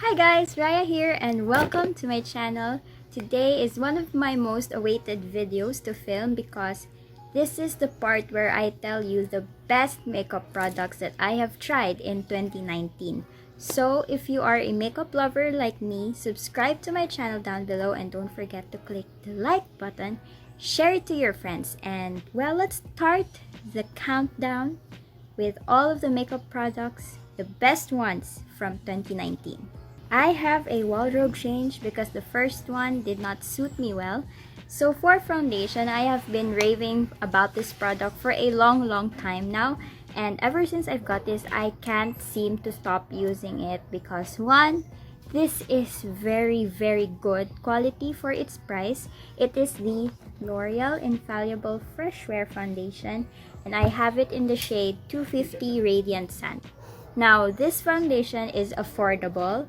Hi guys, Raya here and welcome to my channel. Today is one of my most awaited videos to film because this is the part where I tell you the best makeup products that I have tried in 2019. So if you are a makeup lover like me, subscribe to my channel down below and don't forget to click the like button, share it to your friends, and well, let's start the countdown with all of the makeup products, the best ones from 2019. I have a wardrobe change because the first one did not suit me well. So for foundation, I have been raving about this product for a long time now. And ever since I've got this, I can't seem to stop using it because one, this is very good quality for its price. It is the L'Oreal Infallible Fresh Wear Foundation and I have it in the shade 250 Radiant Sand. Now this foundation is affordable.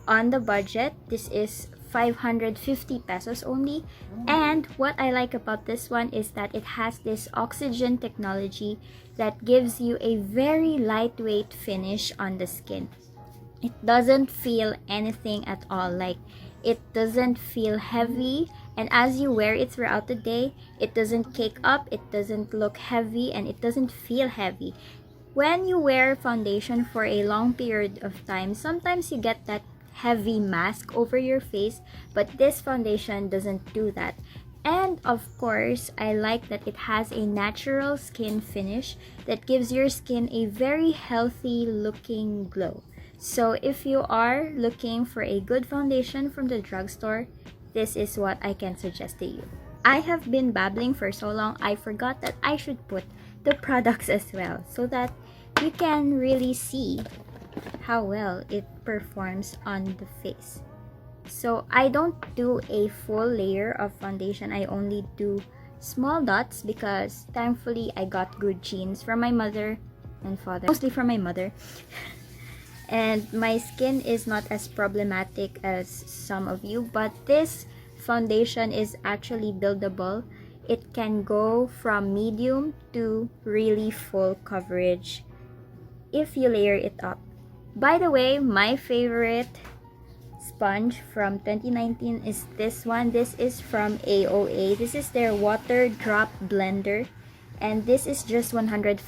On the budget, this is 550 pesos only, and what I like about this one is that it has this oxygen technology that gives you a very lightweight finish on the skin. It doesn't feel anything at all, like it doesn't feel heavy, and as you wear it throughout the day, it doesn't cake up, it doesn't look heavy, and it doesn't feel heavy. When you wear foundation for a long period of time, sometimes you get that heavy mask over your face, but this foundation doesn't do that. And of course, I like that it has a natural skin finish that gives your skin a very healthy looking glow. So if you are looking for a good foundation from the drugstore, this is what I can suggest to you. I have been babbling for so long, I forgot that I should put the products as well so that you can really see how well it performs on the face. So I don't do a full layer of foundation, I only do small dots because thankfully I got good genes from my mother and father, mostly from my mother. And my skin is not as problematic as some of you, but this foundation is actually buildable. It can go from medium to really full coverage if you layer it up. By the way, my favorite sponge from 2019 is this one. This is from AOA. This is their water drop blender and this is just 150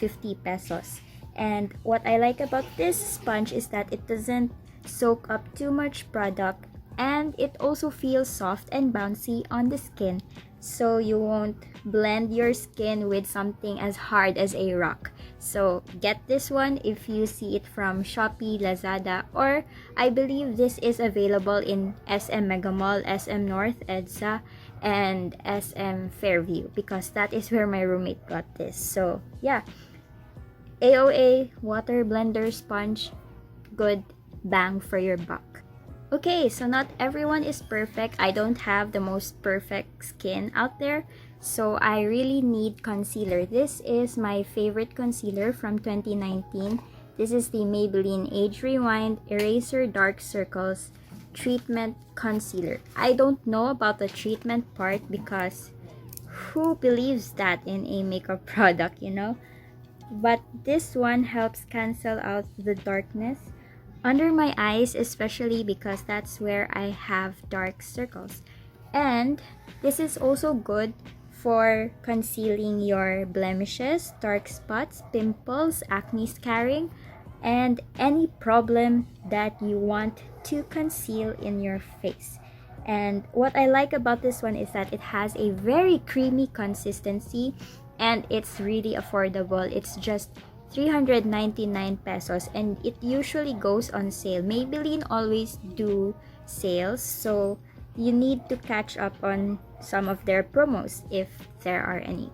pesos. And what I like about this sponge is that it doesn't soak up too much product and it also feels soft and bouncy on the skin, so you won't blend your skin with something as hard as a rock. So get this one if you see it from Shopee, Lazada, or I believe this is available in SM Mega Mall, SM North, EDSA, and SM Fairview because that is where my roommate got this. So yeah, AOA water blender sponge, good bang for your buck. Okay, so not everyone is perfect. I don't have the most perfect skin out there, so I really need concealer. This is my favorite concealer from 2019. This is the Maybelline Age Rewind Eraser Dark Circles Treatment Concealer. I don't know about the treatment part because who believes that in a makeup product, you know? But this one helps cancel out the darkness under my eyes, especially because that's where I have dark circles. And this is also good for concealing your blemishes, dark spots, pimples, acne scarring, and any problem that you want to conceal in your face. And what I like about this one is that it has a very creamy consistency and it's really affordable. It's just 399 pesos and it usually goes on sale. Maybelline always do sales, so you need to catch up on some of their promos if there are any.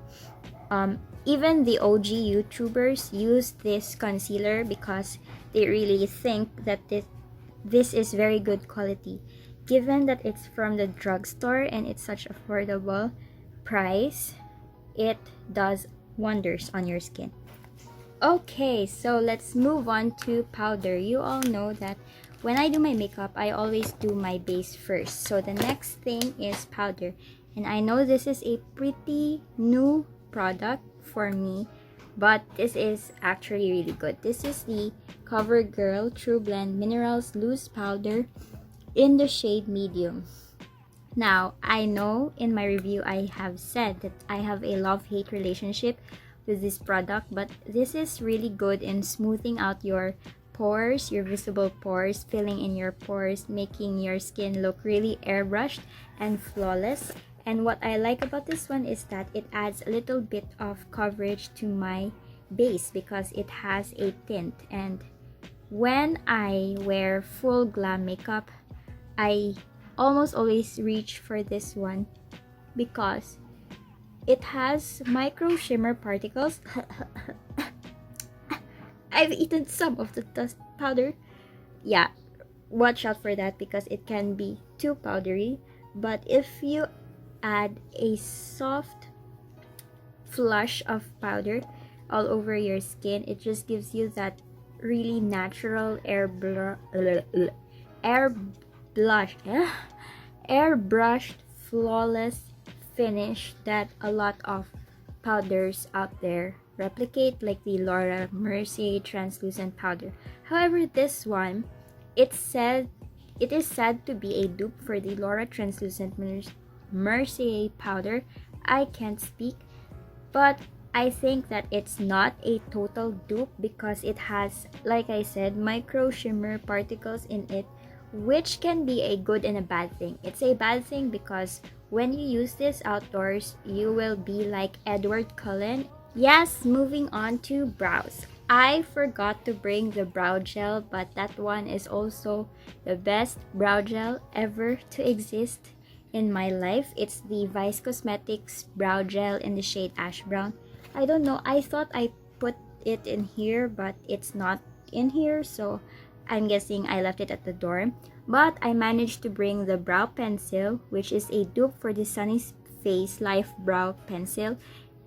Even the OG YouTubers use this concealer because they really think that this is very good quality. Given that it's from the drugstore and it's such affordable price, it does wonders on your skin. Okay, so let's move on to powder. You all know that when I do my makeup, I always do my base first. So the next thing is powder. And I know this is a pretty new product for me, but this is actually really good. This is the Covergirl True Blend Minerals Loose Powder in the shade medium. Now, I know in my review I have said that I have a love-hate relationship with this product, but this is really good in smoothing out your pores, your visible pores, filling in your pores, making your skin look really airbrushed and flawless. And what I like about this one is that it adds a little bit of coverage to my base because it has a tint. And when I wear full glam makeup, I almost always reach for this one because it has micro shimmer particles. I've eaten some of the dust powder. Yeah, watch out for that because it can be too powdery. But if you add a soft flush of powder all over your skin, it just gives you that really natural airbrushed flawless finish that a lot of powders out there replicate, like the Laura Mercier translucent powder. However, this one, it is said to be a dupe for the Laura translucent Mercier powder. I can't speak, but I think that it's not a total dupe because it has, like I said, micro shimmer particles in it, which can be a good and a bad thing. It's a bad thing because when you use this outdoors, you will be like Edward Cullen. Yes, moving on to brows. I forgot to bring the brow gel, but that one is also the best brow gel ever to exist in my life. It's the Blythe Cosmetics brow gel in the shade ash brown. I don't know, I thought I put it in here, but it's not in here, so I'm guessing I left it at the dorm. But I managed to bring the brow pencil, which is a dupe for the Sunnies Face Life Brow Pencil,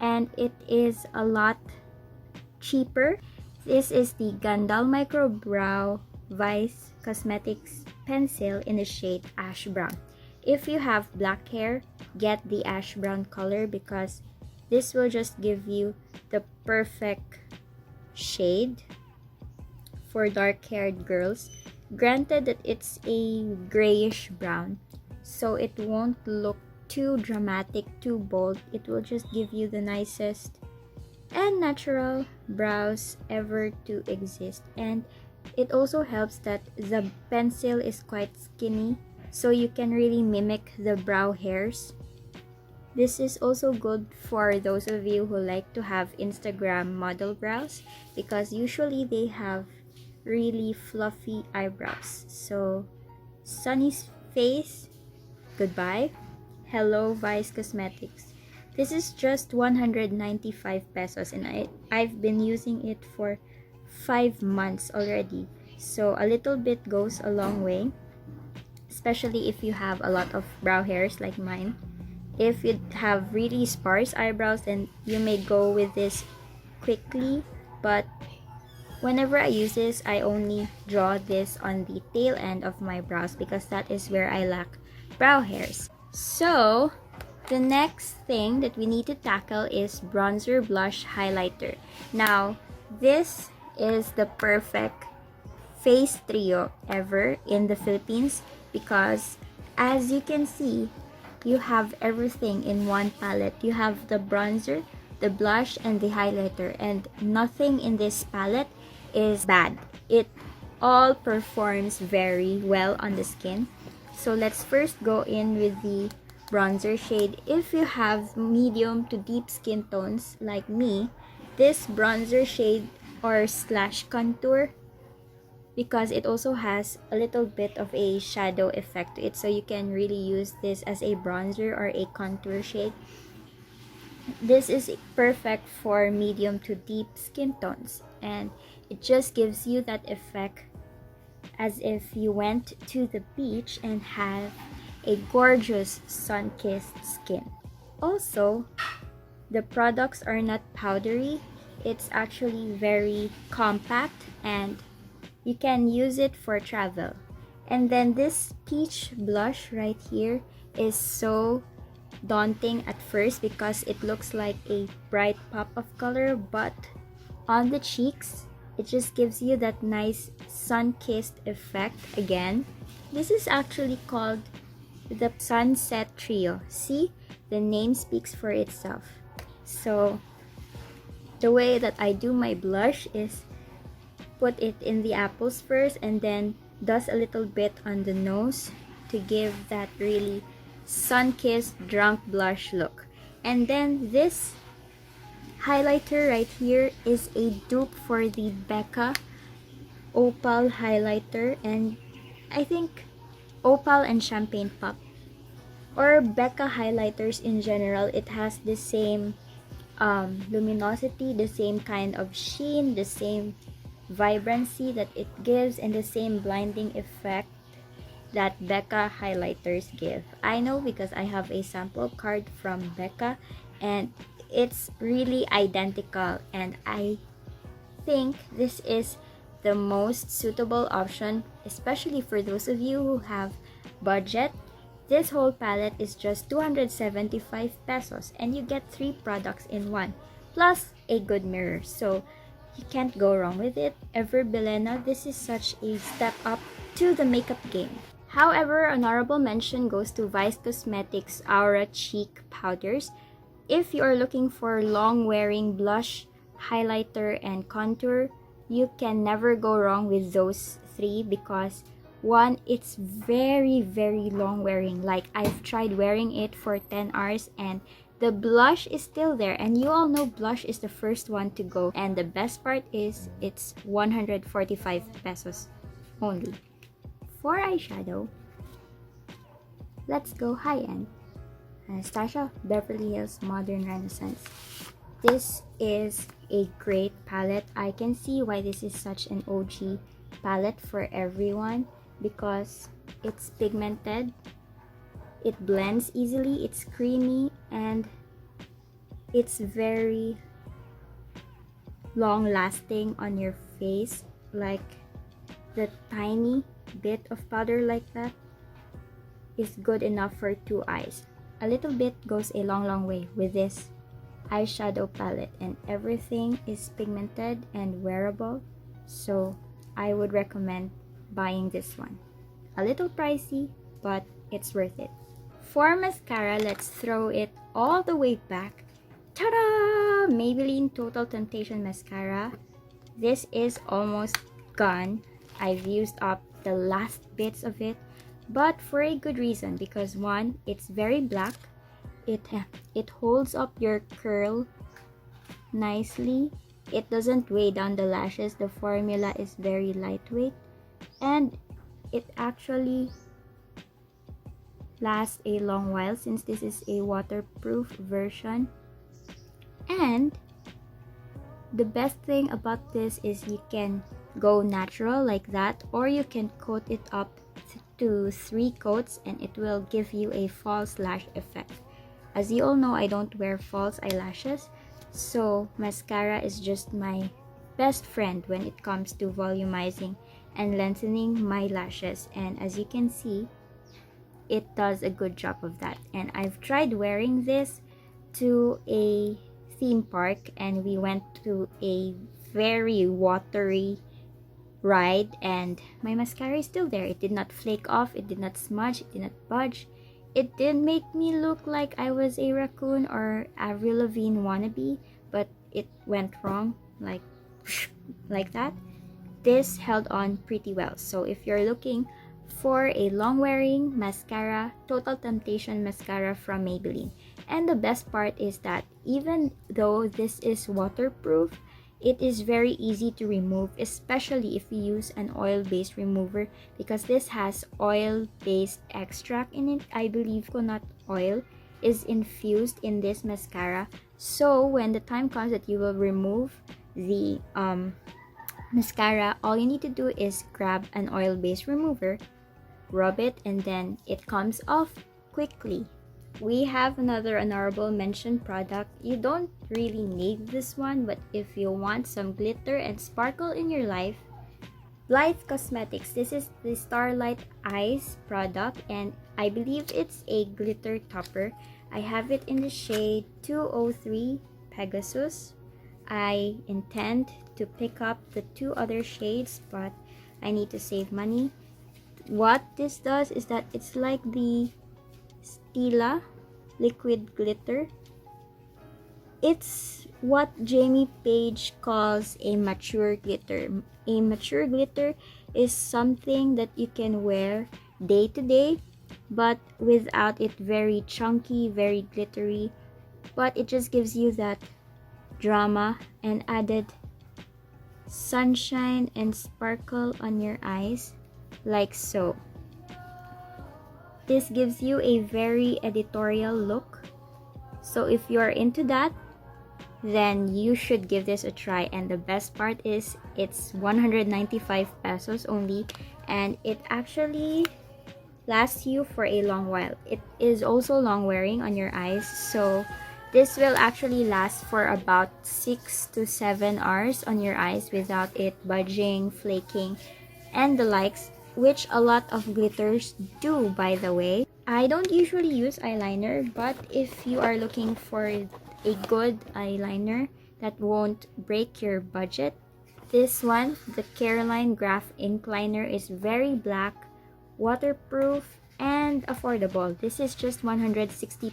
and it is a lot cheaper. This is the Gandal Micro Brow Blythe Cosmetics pencil in the shade ash brown. If you have black hair, get the ash brown color because this will just give you the perfect shade for dark-haired girls. Granted that it's a grayish brown, so it won't look too dramatic, too bold. It will just give you the nicest and natural brows ever to exist. And it also helps that the pencil is quite skinny, so you can really mimic the brow hairs. This is also good for those of you who like to have Instagram model brows because usually they have really fluffy eyebrows. So Sunny's Face, goodbye. Hello Blythe Cosmetics. This is just 195 pesos and I've been using it for 5 months already. So a little bit goes a long way, especially if you have a lot of brow hairs like mine. If you have really sparse eyebrows, then you may go with this quickly, but whenever I use this, I only draw this on the tail end of my brows because that is where I lack brow hairs. So the next thing that we need to tackle is bronzer, blush, highlighter. Now, this is the perfect face trio ever in the Philippines because as you can see, you have everything in one palette. You have the bronzer, the blush, and the highlighter, and nothing in this palette is bad. It all performs very well on the skin. So let's first go in with the bronzer shade. If you have medium to deep skin tones like me, this bronzer shade or slash contour, because it also has a little bit of a shadow effect to it, so you can really use this as a bronzer or a contour shade. This is perfect for medium to deep skin tones, and it just gives you that effect as if you went to the beach and had a gorgeous sun-kissed skin. Also, the products are not powdery. It's actually very compact and you can use it for travel. And then this peach blush right here is so daunting at first because it looks like a bright pop of color, but on the cheeks. It just gives you that nice sun-kissed effect again. This is actually called the Sunset Trio. See, the name speaks for itself. So the way that I do my blush is put it in the apples first and then does a little bit on the nose to give that really sun-kissed drunk blush look. And then this highlighter right here is a dupe for the Becca Opal highlighter, and I think Opal and Champagne Pop or Becca highlighters in general, it has the same luminosity, the same kind of sheen, the same vibrancy that it gives, and the same blinding effect that Becca highlighters give. I know because I have a sample card from Becca and it's really identical, and I think this is the most suitable option, especially for those of you who have budget. This whole palette is just 275 pesos and you get 3 products in one, plus a good mirror, so you can't go wrong with it. Ever Belena, this is such a step up to the makeup game. However, honorable mention goes to Blythe Cosmetics Aura Cheek Powders. If you are looking for long wearing blush, highlighter, and contour, you can never go wrong with those 3 because one, it's very long wearing. Like, I've tried wearing it for 10 hours and the blush is still there, and you all know blush is the first one to go, and the best part is it's 145 pesos only. For eyeshadow, let's go high-end. Anastasia Beverly Hills Modern Renaissance. This is a great palette. I can see why this is such an OG palette for everyone because it's pigmented, it blends easily, it's creamy, and it's very long lasting on your face. Like, the tiny bit of powder like that is good enough for 2 eyes. A little bit goes a long way with this eyeshadow palette, and everything is pigmented and wearable, so I would recommend buying this one. A little pricey, but it's worth it. For mascara, let's throw it all the way back. Ta-da! Maybelline Total Temptation Mascara. This is almost gone. I've used up the last bits of it, but for a good reason, because one, it's very black. It holds up your curl nicely. It doesn't weigh down the lashes. The formula is very lightweight, and it actually lasts a long while since this is a waterproof version. And the best thing about this is you can go natural like that, or you can coat it up to 3 coats and it will give you a false lash effect. As you all know, I don't wear false eyelashes, so mascara is just my best friend when it comes to volumizing and lengthening my lashes, and as you can see, it does a good job of that. And I've tried wearing this to a theme park, and we went to a very watery ride, and my mascara is still there. It did not flake off, it did not smudge, it did not budge. It didn't make me look like I was a raccoon or Avril Lavigne wannabe, but it went wrong like that. This held on pretty well. So if you're looking for a long wearing mascara, Total Temptation Mascara from Maybelline. And the best part is that even though this is waterproof, it is very easy to remove, especially if you use an oil-based remover, because this has oil-based extract in it. I believe coconut oil is infused in this mascara. So when the time comes that you will remove the mascara, all you need to do is grab an oil-based remover, rub it, and then it comes off quickly. We have another honorable mention product. You don't really need this one, but if you want some glitter and sparkle in your life, Blythe Cosmetics. This is the Starlight Eyes product, and I believe it's a glitter topper. I have it in the shade 203 Pegasus. I intend to pick up the 2 other shades, but I need to save money. What this does is that it's like the Stila liquid glitter. It's what Jamie Page calls a mature glitter. A mature glitter is something that you can wear day to day, but without it very chunky, very glittery. But it just gives you that drama and added sunshine and sparkle on your eyes, like so. This gives you a very editorial look. So if you're into that, then you should give this a try. And the best part is it's 195 pesos only, and it actually lasts you for a long while. It is also long wearing on your eyes, so this will actually last for about 6 to 7 hours on your eyes without it budging, flaking, and the likes, which a lot of glitters do, by the way. I don't usually use eyeliner, but if you are looking for a good eyeliner that won't break your budget, this one, the Careline Graph Ink Liner, is very black, waterproof, and affordable. This is just 160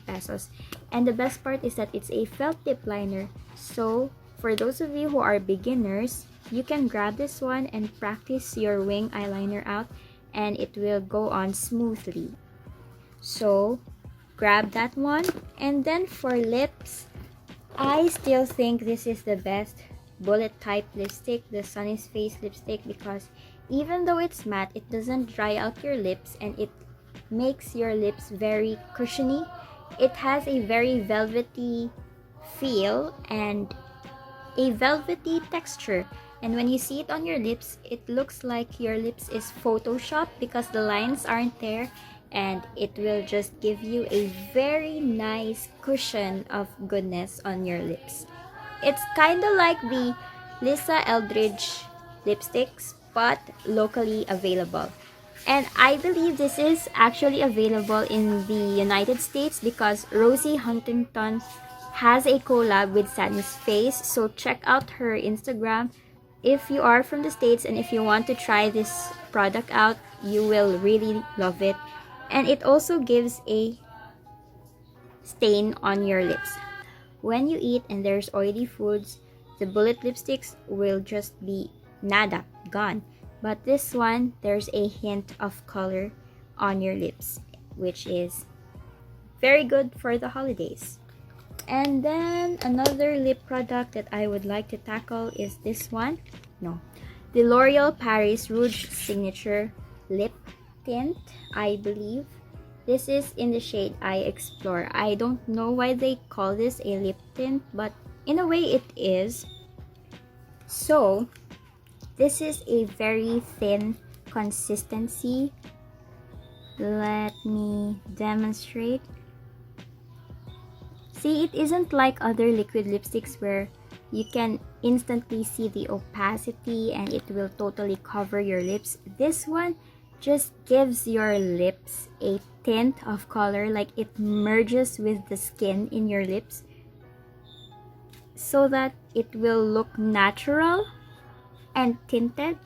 pesos. And the best part is that it's a felt tip liner. So for those of you who are beginners, you can grab this one and practice your wing eyeliner out, and it will go on smoothly. So grab that one. And then for lips, I still think this is the best bullet type lipstick, the Sunnies Face lipstick, because even though it's matte, it doesn't dry out your lips, and it makes your lips very cushiony. It has a very velvety feel and a velvety texture, and when you see it on your lips, it looks like your lips is photoshopped because the lines aren't there, and it will just give you a very nice cushion of goodness on your lips. It's kind of like the Lisa Eldridge lipsticks, but locally available. And I believe this is actually available in the United States because Rosie Huntington has a collab with Sunnies Face. So check out her Instagram if you are from the States, and if you want to try this product out, you will really love it. And it also gives a stain on your lips. When you eat and there's oily foods, the bullet lipsticks will just be nada, gone. But this one, there's a hint of color on your lips, which is very good for the holidays. And then another lip product that I would like to tackle is this one. No, the L'Oreal Paris Rouge Signature Lip Tint, I believe. This is in the shade I Explore. I don't know why they call this a lip tint, but in a way it is. So this is a very thin consistency. Let me demonstrate. See, it isn't like other liquid lipsticks where you can instantly see the opacity and it will totally cover your lips. This one just gives your lips a tint of color, like it merges with the skin in your lips so that it will look natural and tinted.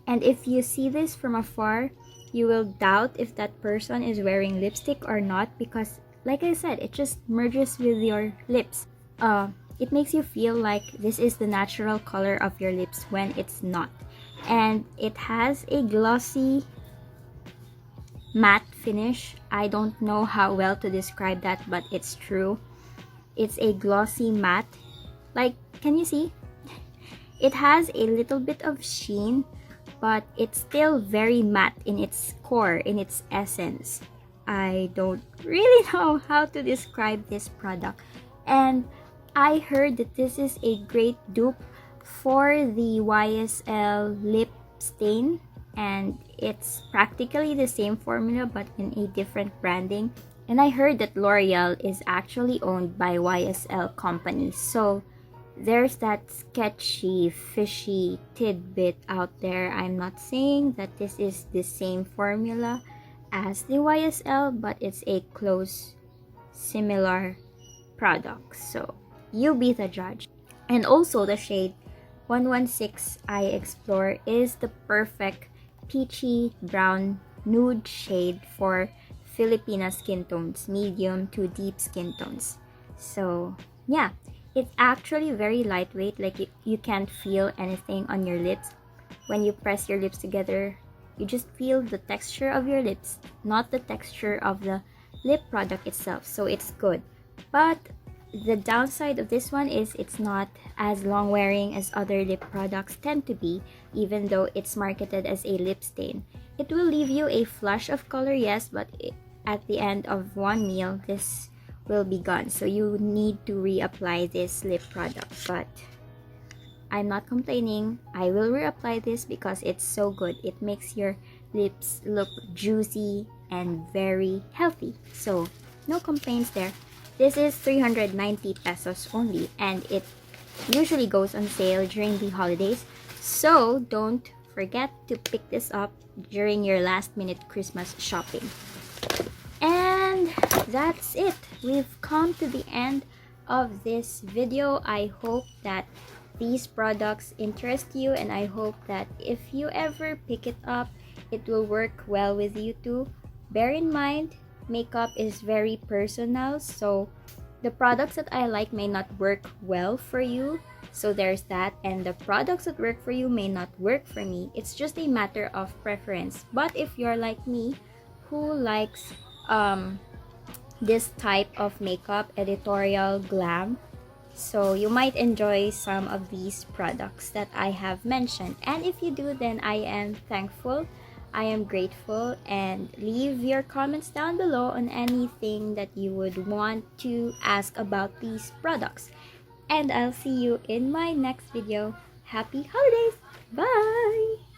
And if you see this from afar, you will doubt if that person is wearing lipstick or not, because like I said, it just merges with your lips. It makes you feel like this is the natural color of your lips when it's not. And it has a glossy matte finish. I don't know how well to describe that, but it's true. It's a glossy matte. Like, can you see? It has a little bit of sheen, but it's still very matte in its core, in its essence. I don't really know how to describe this product. And I heard that this is a great dupe for the YSL lip stain, and it's practically the same formula but in a different branding. And I heard that L'Oreal is actually owned by YSL company, so there's that sketchy, fishy tidbit out there. I'm not saying that this is the same formula as the YSL, but it's a close, similar product. So you be the judge. And also the shade 116 I Explore is the perfect peachy brown nude shade for Filipina skin tones, medium to deep skin tones. So yeah, it's actually very lightweight, like you can't feel anything on your lips. When you press your lips together, you just feel the texture of your lips, not the texture of the lip product itself. So it's good. But the downside of this one is it's not as long wearing as other lip products tend to be, even though it's marketed as a lip stain. It will leave you a flush of color, yes, but at the end of one meal, this will be gone. So you need to reapply this lip product. But I'm not complaining. I will reapply this because it's so good. It makes your lips look juicy and very healthy. So no complaints there. This is 390 pesos only, and it usually goes on sale during the holidays. So don't forget to pick this up during your last minute Christmas shopping. And that's it. We've come to the end of this video. I hope that these products interest you, and I hope that if you ever pick it up, it will work well with you too. Bear in mind, makeup is very personal, so the products that I like may not work well for you. So there's that, and the products that work for you may not work for me. It's just a matter of preference. But if you're like me, who likes this type of makeup, editorial glam, so you might enjoy some of these products that I have mentioned. And if you do, then I am thankful, I am grateful, and leave your comments down below on anything that you would want to ask about these products. And I'll see you in my next video. Happy holidays! Bye!